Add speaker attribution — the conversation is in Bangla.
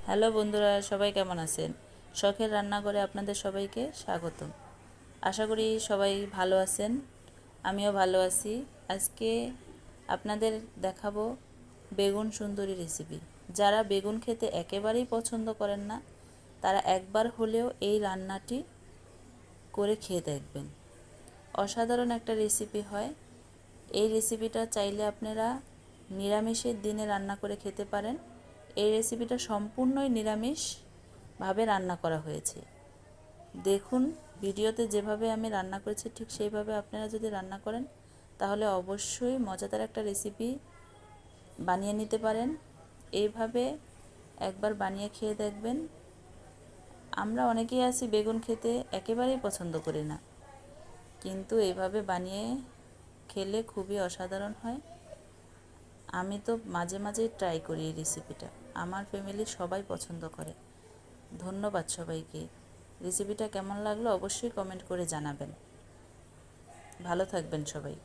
Speaker 1: হ্যালো বন্ধুরা, সবাই কেমন আছেন? শখের রান্নাঘরে আপনাদের সবাইকে স্বাগতম। আশা করি সবাই ভালো আছেন, আমিও ভালো আছি। আজকে আপনাদের দেখাবো বেগুন সুন্দরী রেসিপি। যারা বেগুন খেতে একেবারেই পছন্দ করেন না, তারা একবার হলেও এই রান্নাটি করে খেয়ে দেখবেন। অসাধারণ একটা রেসিপি হয়। এই রেসিপিটা চাইলে আপনারা নিরামিষের দিনে রান্না করে খেতে পারেন। এই রেসিপিটা সম্পূর্ণই নিরামিষভাবে রান্না করা হয়েছে। দেখুন, ভিডিওতে যেভাবে আমি রান্না করেছি ঠিক সেইভাবে আপনারা যদি রান্না করেন তাহলে অবশ্যই মজাদার একটা রেসিপি বানিয়ে নিতে পারেন। এইভাবে একবার বানিয়ে খেয়ে দেখবেন। আমরা অনেকেই আছি বেগুন খেতে একেবারেই পছন্দ করি না, কিন্তু এইভাবে বানিয়ে খেলে খুবই অসাধারণ হয়। আমি তো মাঝে মাঝে ট্রাই করি এই রেসিপিটা, আমার ফ্যামিলির সবাই পছন্দ করে। ধন্যবাদ সবাইকে। রেসিপিটা কেমন লাগলো অবশ্যই কমেন্ট করে জানাবেন। ভালো থাকবেন সবাই।